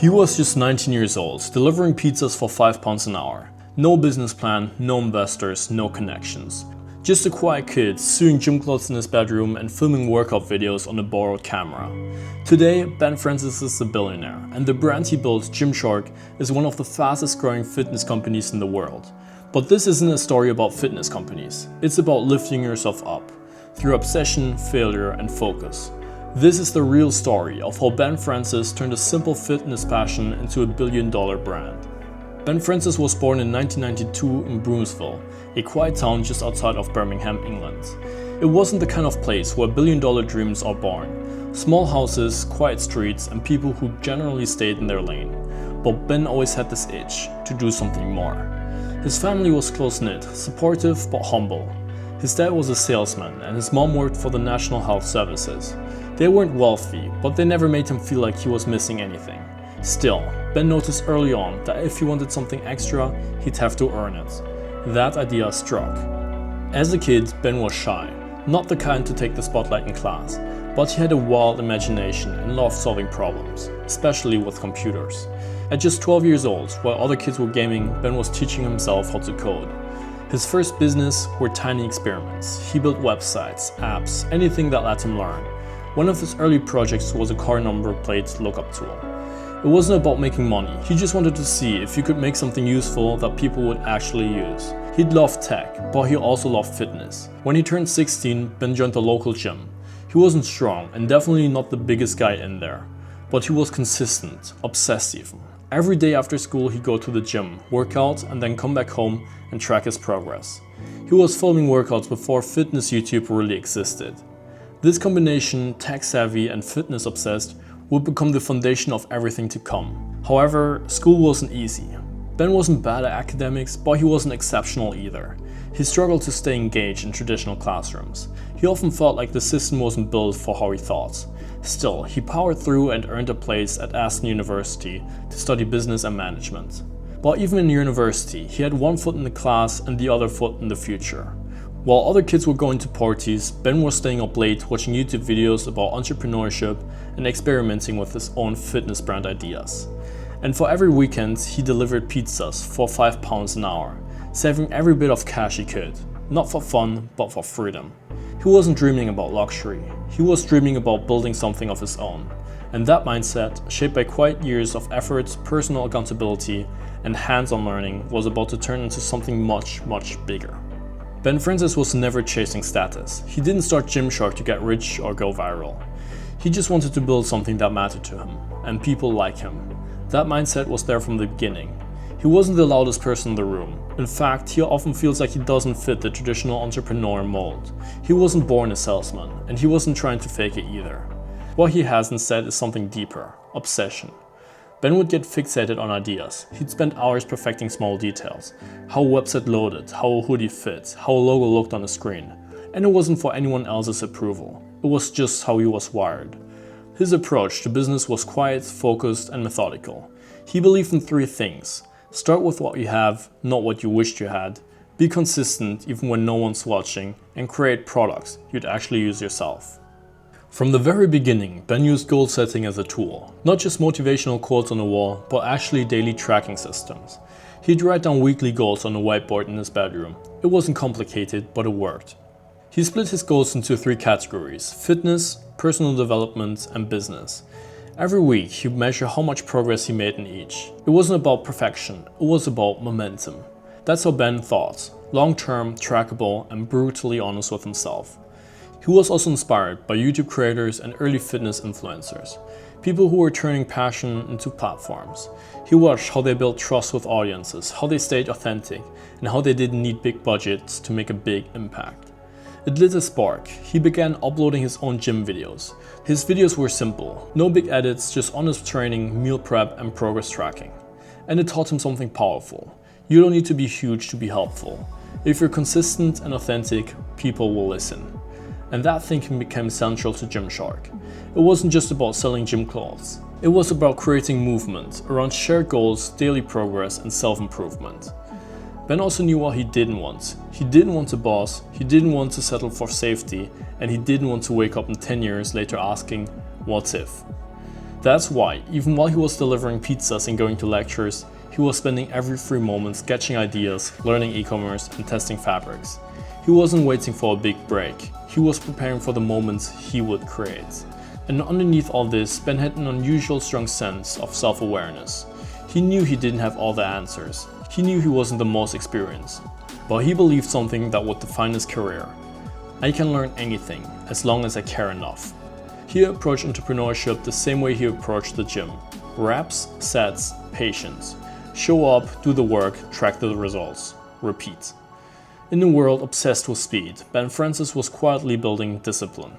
He was just 19 years old, delivering pizzas for £5 an hour. No business plan, no investors, no connections. Just a quiet kid, sewing gym clothes in his bedroom and filming workout videos on a borrowed camera. Today, Ben Francis is a billionaire, and the brand he built, Gymshark, is one of the fastest growing fitness companies in the world. But this isn't a story about fitness companies. It's about lifting yourself up, through obsession, failure, and focus. This is the real story of how Ben Francis turned a simple fitness passion into a billion-dollar brand. Ben Francis was born in 1992 in Broomsville, a quiet town just outside of Birmingham, England. It wasn't the kind of place where billion-dollar dreams are born. Small houses, quiet streets, and people who generally stayed in their lane. But Ben always had this itch to do something more. His family was close-knit, supportive but humble. His dad was a salesman and his mom worked for the National Health Services. They weren't wealthy, but they never made him feel like he was missing anything. Still, Ben noticed early on that if he wanted something extra, he'd have to earn it. That idea struck. As a kid, Ben was shy, not the kind to take the spotlight in class, but he had a wild imagination and loved solving problems, especially with computers. At just 12 years old, while other kids were gaming, Ben was teaching himself how to code. His first business were tiny experiments. He built websites, apps, anything that let him learn. One of his early projects was a car number plate lookup tool. It wasn't about making money, he just wanted to see if he could make something useful that people would actually use. He'd loved tech, but he also loved fitness. When he turned 16, Ben joined the local gym. He wasn't strong and definitely not the biggest guy in there, but he was consistent, obsessed even. Every day after school he'd go to the gym, work out, and then come back home and track his progress. He was filming workouts before fitness YouTube really existed. This combination, tech-savvy and fitness-obsessed, would become the foundation of everything to come. However, school wasn't easy. Ben wasn't bad at academics, but he wasn't exceptional either. He struggled to stay engaged in traditional classrooms. He often felt like the system wasn't built for how he thought. Still, he powered through and earned a place at Aston University to study business and management. But even in university, he had one foot in the class and the other foot in the future. While other kids were going to parties, Ben was staying up late watching YouTube videos about entrepreneurship and experimenting with his own fitness brand ideas. And for every weekend, he delivered pizzas for £5 an hour, saving every bit of cash he could, not for fun, but for freedom. He wasn't dreaming about luxury, he was dreaming about building something of his own. And that mindset, shaped by quiet years of effort, personal accountability, and hands-on learning, was about to turn into something much, much bigger. Ben Francis was never chasing status. He didn't start Gymshark to get rich or go viral. He just wanted to build something that mattered to him, and people like him. That mindset was there from the beginning. He wasn't the loudest person in the room. In fact, he often feels like he doesn't fit the traditional entrepreneur mold. He wasn't born a salesman, and he wasn't trying to fake it either. What he has instead is something deeper: obsession. Ben would get fixated on ideas. He'd spend hours perfecting small details. How a website loaded, how a hoodie fit, how a logo looked on the screen. And it wasn't for anyone else's approval. It was just how he was wired. His approach to business was quiet, focused, and methodical. He believed in three things. Start with what you have, not what you wished you had. Be consistent even when no one's watching, and create products you'd actually use yourself. From the very beginning, Ben used goal setting as a tool. Not just motivational quotes on the wall, but actually daily tracking systems. He'd write down weekly goals on a whiteboard in his bedroom. It wasn't complicated, but it worked. He split his goals into three categories: fitness, personal development, and business. Every week, he'd measure how much progress he made in each. It wasn't about perfection, it was about momentum. That's how Ben thought: long-term, trackable, and brutally honest with himself. He was also inspired by YouTube creators and early fitness influencers, people who were turning passion into platforms. He watched how they built trust with audiences, how they stayed authentic, and how they didn't need big budgets to make a big impact. It lit a spark. He began uploading his own gym videos. His videos were simple, no big edits, just honest training, meal prep, and progress tracking. And it taught him something powerful. You don't need to be huge to be helpful. If you're consistent and authentic, people will listen. And that thinking became central to Gymshark. It wasn't just about selling gym clothes. It was about creating movement around shared goals, daily progress, and self-improvement. Ben also knew what he didn't want. He didn't want a boss, he didn't want to settle for safety, and he didn't want to wake up in 10 years later asking, what if? That's why, even while he was delivering pizzas and going to lectures, he was spending every free moment sketching ideas, learning e-commerce, and testing fabrics. He wasn't waiting for a big break, he was preparing for the moments he would create. And underneath all this, Ben had an unusual strong sense of self-awareness. He knew he didn't have all the answers. He knew he wasn't the most experienced. But he believed something that would define his career. I can learn anything, as long as I care enough. He approached entrepreneurship the same way he approached the gym. Reps, sets, patience. Show up, do the work, track the results. Repeat. In a world obsessed with speed, Ben Francis was quietly building discipline.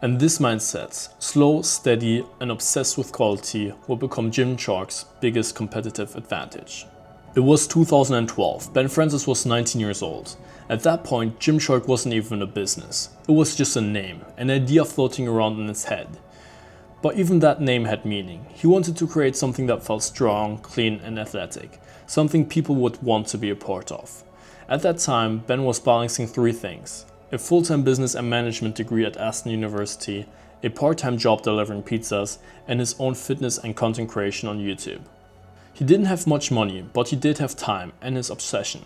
And this mindset, slow, steady, and obsessed with quality, will become Gymshark's biggest competitive advantage. It was 2012, Ben Francis was 19 years old. At that point, Gymshark wasn't even a business. It was just a name, an idea floating around in his head. But even that name had meaning. He wanted to create something that felt strong, clean, and athletic. Something people would want to be a part of. At that time, Ben was balancing three things: a full-time business and management degree at Aston University, a part-time job delivering pizzas, and his own fitness and content creation on YouTube. He didn't have much money, but he did have time and his obsession.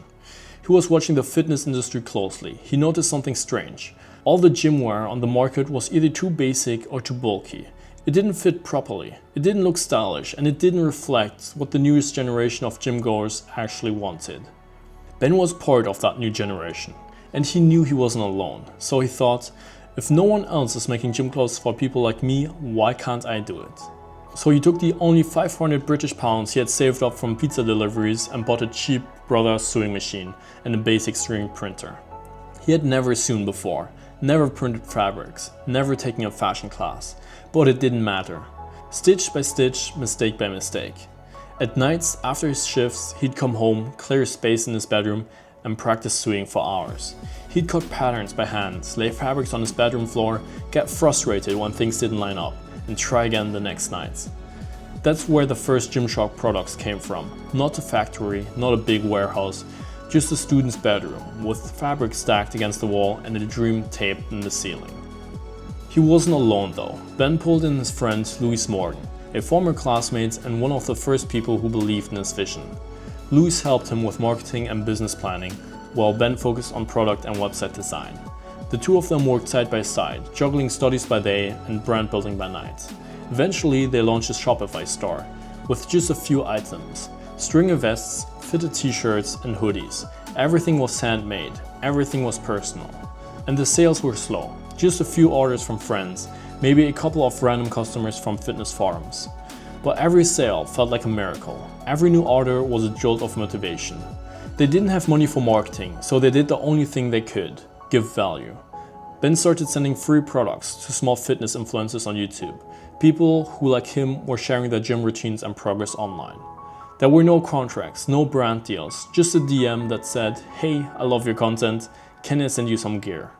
He was watching the fitness industry closely. He noticed something strange. All the gym wear on the market was either too basic or too bulky. It didn't fit properly, it didn't look stylish, and it didn't reflect what the newest generation of gym goers actually wanted. Ben was part of that new generation. And he knew he wasn't alone, so he thought, if no one else is making gym clothes for people like me, why can't I do it? So he took the only 500 British pounds he had saved up from pizza deliveries and bought a cheap Brother sewing machine and a basic screen printer. He had never sewn before, never printed fabrics, never taken a fashion class, but it didn't matter. Stitch by stitch, mistake by mistake. At nights, after his shifts, he'd come home, clear space in his bedroom, and practice sewing for hours. He'd cut patterns by hand, lay fabrics on his bedroom floor, get frustrated when things didn't line up, and try again the next night. That's where the first Gymshark products came from. Not a factory, not a big warehouse, just a student's bedroom, with fabric stacked against the wall and a dream taped in the ceiling. He wasn't alone though. Ben pulled in his friend Louis Morgan, a former classmate and one of the first people who believed in his vision. Louis helped him with marketing and business planning, while Ben focused on product and website design. The two of them worked side by side, juggling studies by day and brand building by night. Eventually, they launched a Shopify store, with just a few items: stringer vests, fitted t-shirts, and hoodies. Everything was handmade, everything was personal. And the sales were slow, just a few orders from friends, maybe a couple of random customers from fitness forums. But every sale felt like a miracle. Every new order was a jolt of motivation. They didn't have money for marketing, so they did the only thing they could: give value. Ben started sending free products to small fitness influencers on YouTube, people who, like him, were sharing their gym routines and progress online. There were no contracts, no brand deals, just a DM that said, "Hey, I love your content, can I send you some gear?"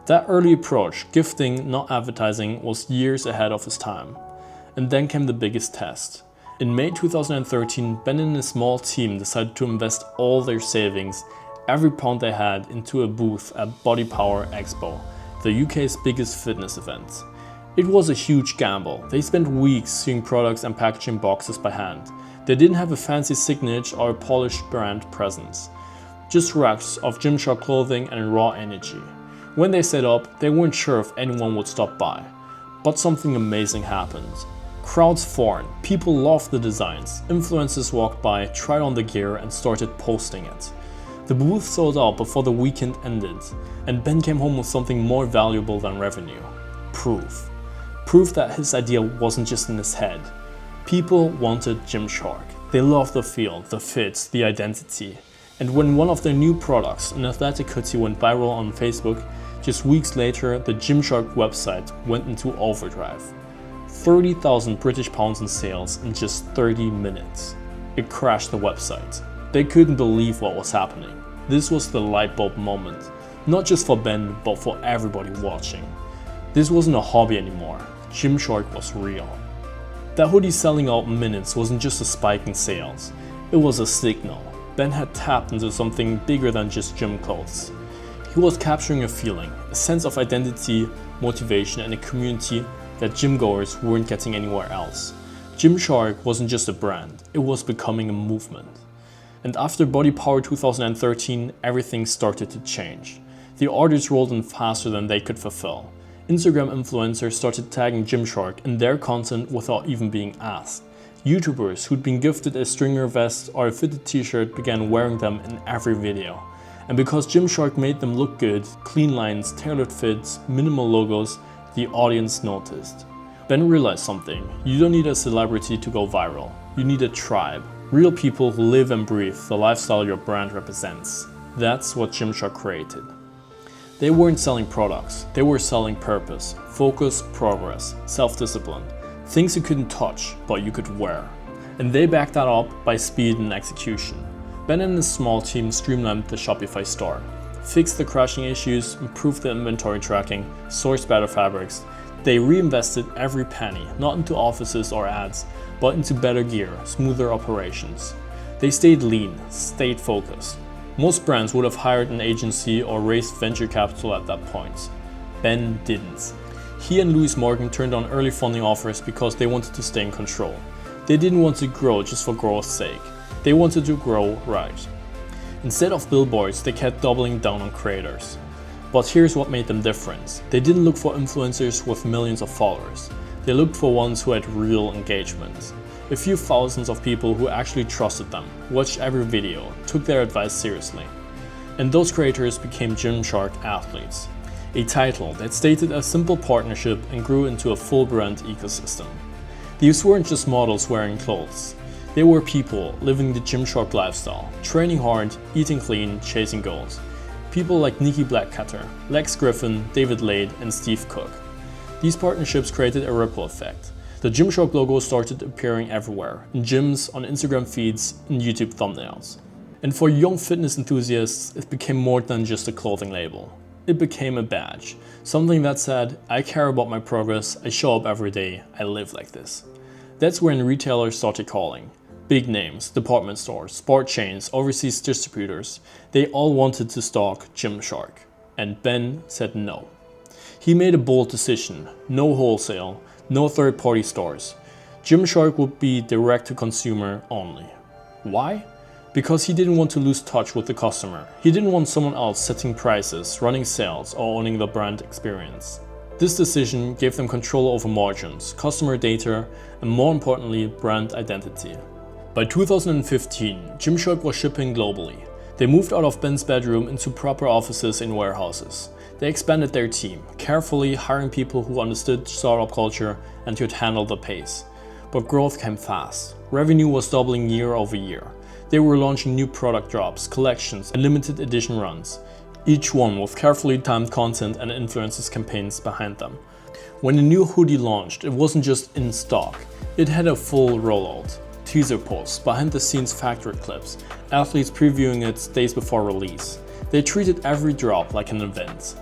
That early approach, gifting, not advertising, was years ahead of his time. And then came the biggest test. In May 2013, Ben and his small team decided to invest all their savings, every pound they had, into a booth at Body Power Expo, the UK's biggest fitness event. It was a huge gamble. They spent weeks sewing products and packaging boxes by hand. They didn't have a fancy signage or a polished brand presence, just racks of Gymshark clothing and raw energy. When they set up, they weren't sure if anyone would stop by. But something amazing happened. Crowds formed, people loved the designs, influencers walked by, tried on the gear and started posting it. The booth sold out before the weekend ended, and Ben came home with something more valuable than revenue: proof. Proof that his idea wasn't just in his head. People wanted Gymshark. They loved the feel, the fit, the identity. And when one of their new products, an athletic hoodie, went viral on Facebook, just weeks later the Gymshark website went into overdrive. 30,000 British pounds in sales in just 30 minutes. It crashed the website. They couldn't believe what was happening. This was the light bulb moment, not just for Ben, but for everybody watching. This wasn't a hobby anymore. Gymshark was real. That hoodie selling out in minutes wasn't just a spike in sales. It was a signal. Ben had tapped into something bigger than just gym clothes. He was capturing a feeling, a sense of identity, motivation, and a community that gym goers weren't getting anywhere else. Gymshark wasn't just a brand, it was becoming a movement. And after Body Power 2013, everything started to change. The orders rolled in faster than they could fulfill. Instagram influencers started tagging Gymshark in their content without even being asked. YouTubers who'd been gifted a stringer vest or a fitted t-shirt began wearing them in every video. And because Gymshark made them look good, clean lines, tailored fits, minimal logos, the audience noticed. Ben realized something: you don't need a celebrity to go viral. You need a tribe. Real people who live and breathe the lifestyle your brand represents. That's what Gymshark created. They weren't selling products, they were selling purpose, focus, progress, self-discipline. Things you couldn't touch, but you could wear. And they backed that up by speed and execution. Ben and his small team streamlined the Shopify store, fixed the crashing issues, improved the inventory tracking, sourced better fabrics. They reinvested every penny, not into offices or ads, but into better gear, smoother operations. They stayed lean, stayed focused. Most brands would have hired an agency or raised venture capital at that point. Ben didn't. He and Louis Morgan turned on early funding offers because they wanted to stay in control. They didn't want to grow just for growth's sake. They wanted to grow right. Instead of billboards, they kept doubling down on creators. But here's what made them different. They didn't look for influencers with millions of followers. They looked for ones who had real engagement. A few thousands of people who actually trusted them, watched every video, took their advice seriously. And those creators became Gymshark athletes. A title that stated a simple partnership and grew into a full brand ecosystem. These weren't just models wearing clothes. They were people living the Gymshark lifestyle, training hard, eating clean, chasing goals. People like Nikki Blackcutter, Lex Griffin, David Lade, and Steve Cook. These partnerships created a ripple effect. The Gymshark logo started appearing everywhere, in gyms, on Instagram feeds, and YouTube thumbnails. And for young fitness enthusiasts, it became more than just a clothing label. It became a badge, something that said, I care about my progress, I show up every day, I live like this. That's when retailers started calling. Big names, department stores, sport chains, overseas distributors, they all wanted to stock Gymshark. And Ben said no. He made a bold decision: no wholesale, no third-party stores. Gymshark would be direct to consumer only. Why? Because he didn't want to lose touch with the customer. He didn't want someone else setting prices, running sales, or owning the brand experience. This decision gave them control over margins, customer data, and more importantly, brand identity. By 2015, Gymshark was shipping globally. They moved out of Ben's bedroom into proper offices in warehouses. They expanded their team, carefully hiring people who understood startup culture and could handle the pace. But growth came fast. Revenue was doubling year over year. They were launching new product drops, collections, and limited edition runs, each one with carefully timed content and influencers campaigns behind them. When a new hoodie launched, it wasn't just in stock, it had a full rollout. Teaser posts, behind the scenes factory clips, athletes previewing it days before release. They treated every drop like an event.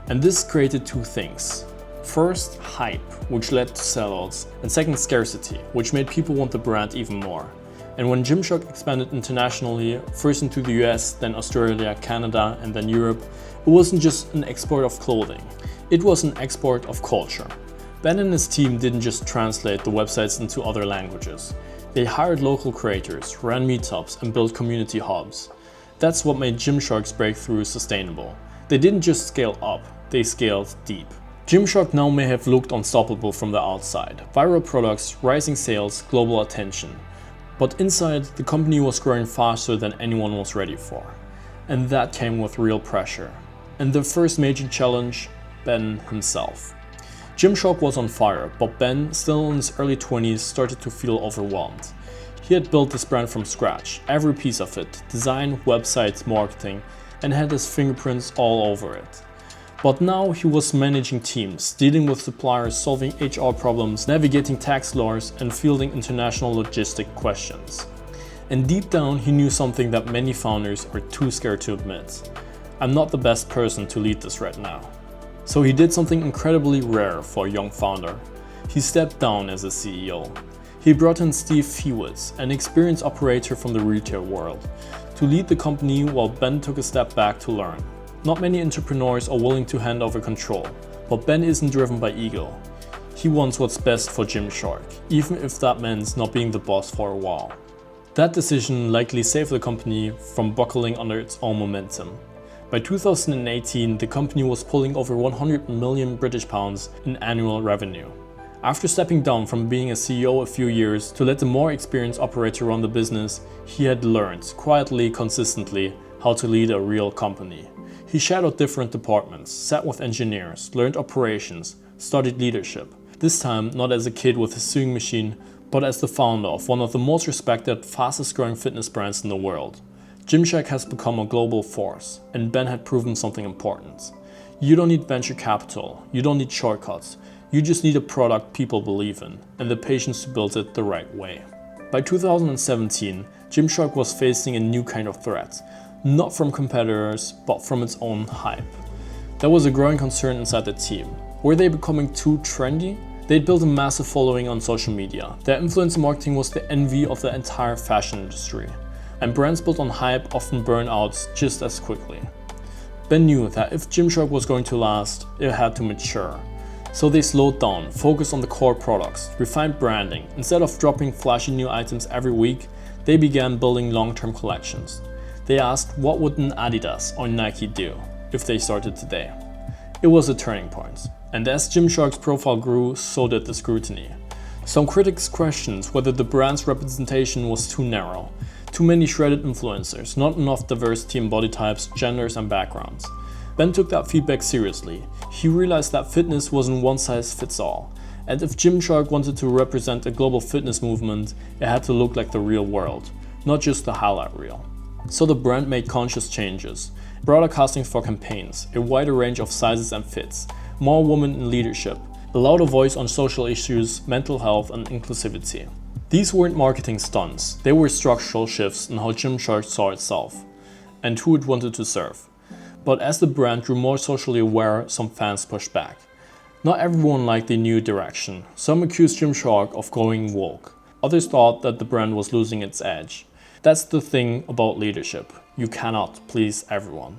And this created two things. First, hype, which led to sellouts, and second, scarcity, which made people want the brand even more. And when Gymshark expanded internationally, first into the US, then Australia, Canada, and then Europe, it wasn't just an export of clothing, it was an export of culture. Ben and his team didn't just translate the websites into other languages. They hired local creators, ran meetups, and built community hubs. That's what made Gymshark's breakthrough sustainable. They didn't just scale up, they scaled deep. Gymshark now may have looked unstoppable from the outside. Viral products, rising sales, global attention. But inside, the company was growing faster than anyone was ready for. And that came with real pressure. And the first major challenge, Ben himself. Gymshark was on fire, but Ben, still in his early 20s, started to feel overwhelmed. He had built this brand from scratch, every piece of it, design, websites, marketing, and had his fingerprints all over it. But now he was managing teams, dealing with suppliers, solving HR problems, navigating tax laws, and fielding international logistic questions. And deep down, he knew something that many founders are too scared to admit. I'm not the best person to lead this right now. So he did something incredibly rare for a young founder. He stepped down as a CEO. He brought in Steve Fewitz, an experienced operator from the retail world, to lead the company while Ben took a step back to learn. Not many entrepreneurs are willing to hand over control, but Ben isn't driven by ego. He wants what's best for Gymshark, even if that meant not being the boss for a while. That decision likely saved the company from buckling under its own momentum. By 2018, the company was pulling over 100 million British pounds in annual revenue. After stepping down from being a CEO a few years to let the more experienced operator run the business, he had learned, quietly, consistently, how to lead a real company. He shadowed different departments, sat with engineers, learned operations, studied leadership. This time not as a kid with a sewing machine, but as the founder of one of the most respected, fastest growing fitness brands in the world. Gymshark has become a global force, and Ben had proven something important. You don't need venture capital, you don't need shortcuts, you just need a product people believe in, and the patience to build it the right way. By 2017, Gymshark was facing a new kind of threat, not from competitors, but from its own hype. There was a growing concern inside the team. Were they becoming too trendy? They'd built a massive following on social media. Their influencer marketing was the envy of the entire fashion industry. And brands built on hype often burn out just as quickly. Ben knew that if Gymshark was going to last, it had to mature. So they slowed down, focused on the core products, refined branding. Instead of dropping flashy new items every week, they began building long-term collections. They asked, what would an Adidas or Nike do if they started today? It was a turning point. And as Gymshark's profile grew, so did the scrutiny. Some critics questioned whether the brand's representation was too narrow. Too many shredded influencers, not enough diversity in body types, genders and backgrounds. Ben took that feedback seriously. He realized that fitness wasn't one size fits all. And if Gymshark wanted to represent a global fitness movement, it had to look like the real world, not just the highlight reel. So the brand made conscious changes, broader castings for campaigns, a wider range of sizes and fits, more women in leadership, a louder voice on social issues, mental health and inclusivity. These weren't marketing stunts, they were structural shifts in how Gymshark saw itself and who it wanted to serve. But as the brand grew more socially aware, some fans pushed back. Not everyone liked the new direction. Some accused Gymshark of going woke. Others thought that the brand was losing its edge. That's the thing about leadership. You cannot please everyone.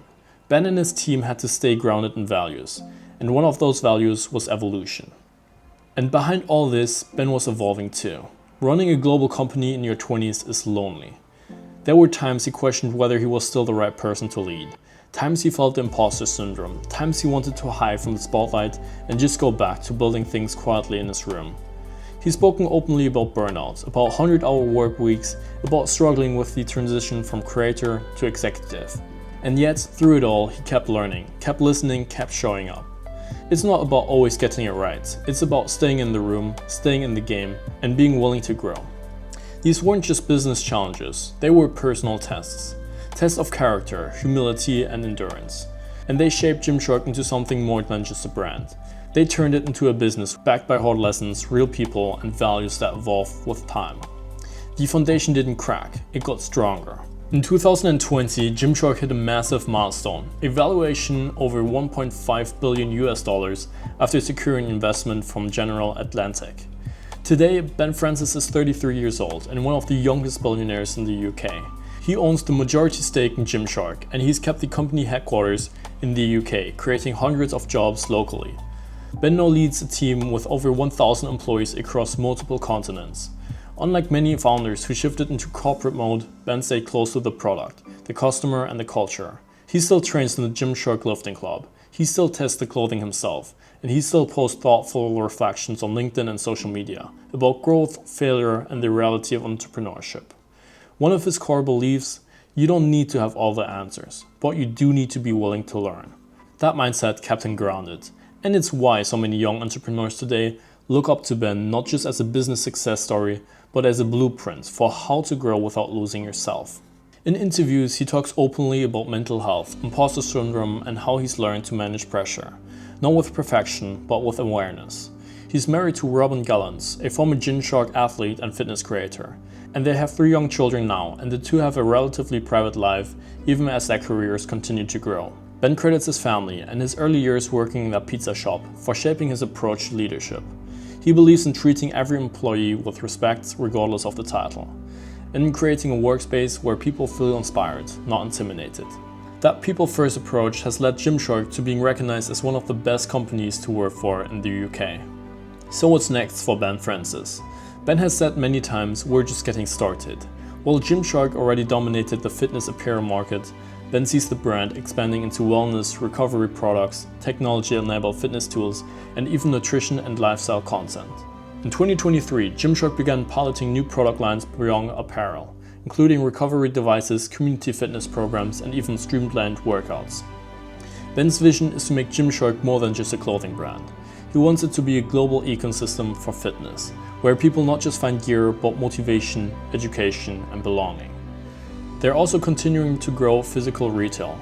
Ben and his team had to stay grounded in values, and one of those values was evolution. And behind all this, Ben was evolving too. Running a global company in your 20s is lonely. There were times he questioned whether he was still the right person to lead. Times he felt the imposter syndrome. Times he wanted to hide from the spotlight and just go back to building things quietly in his room. He's spoken openly about burnout, about 100-hour work weeks, about struggling with the transition from creator to executive. And yet, through it all, he kept learning, kept listening, kept showing up. It's not about always getting it right. It's about staying in the room, staying in the game, and being willing to grow. These weren't just business challenges, they were personal tests. Tests of character, humility, and endurance. And they shaped Gymshark into something more than just a brand. They turned it into a business backed by hard lessons, real people, and values that evolve with time. The foundation didn't crack, it got stronger. In 2020, Gymshark hit a massive milestone, a valuation over $1.5 billion after securing investment from General Atlantic. Today, Ben Francis is 33 years old and one of the youngest billionaires in the UK. He owns the majority stake in Gymshark, and he's kept the company headquarters in the UK, creating hundreds of jobs locally. Ben now leads a team with over 1,000 employees across multiple continents. Unlike many founders who shifted into corporate mode, Ben stayed close to the product, the customer and the culture. He still trains in the Gymshark lifting club, he still tests the clothing himself, and he still posts thoughtful reflections on LinkedIn and social media about growth, failure and the reality of entrepreneurship. One of his core beliefs, you don't need to have all the answers, but you do need to be willing to learn. That mindset kept him grounded, and it's why so many young entrepreneurs today look up to Ben not just as a business success story, but as a blueprint for how to grow without losing yourself. In interviews, he talks openly about mental health, imposter syndrome, and how he's learned to manage pressure, not with perfection, but with awareness. He's married to Robin Gallants, a former Gymshark athlete and fitness creator, and they have 3 young children now, and the two have a relatively private life, even as their careers continue to grow. Ben credits his family and his early years working in a pizza shop for shaping his approach to leadership. He believes in treating every employee with respect regardless of the title, and in creating a workspace where people feel inspired, not intimidated. That people-first approach has led Gymshark to being recognized as one of the best companies to work for in the UK. So what's next for Ben Francis? Ben has said many times, we're just getting started. While Gymshark already dominated the fitness apparel market, Ben sees the brand expanding into wellness, recovery products, technology-enabled fitness tools, and even nutrition and lifestyle content. In 2023, Gymshark began piloting new product lines beyond apparel, including recovery devices, community fitness programs, and even streamlined workouts. Ben's vision is to make Gymshark more than just a clothing brand. He wants it to be a global ecosystem for fitness, where people not just find gear, but motivation, education, and belonging. They're also continuing to grow physical retail.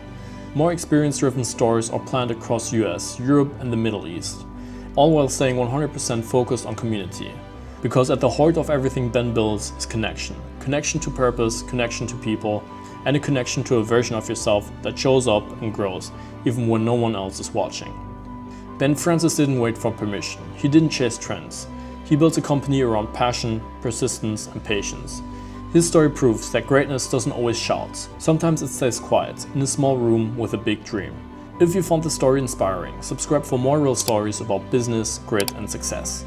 More experience-driven stores are planned across US, Europe, and the Middle East, all while staying 100% focused on community. Because at the heart of everything Ben builds is connection. Connection to purpose, connection to people, and a connection to a version of yourself that shows up and grows, even when no one else is watching. Ben Francis didn't wait for permission. He didn't chase trends. He built a company around passion, persistence, and patience. His story proves that greatness doesn't always shout. Sometimes it stays quiet, in a small room with a big dream. If you found the story inspiring, subscribe for more real stories about business, grit, and success.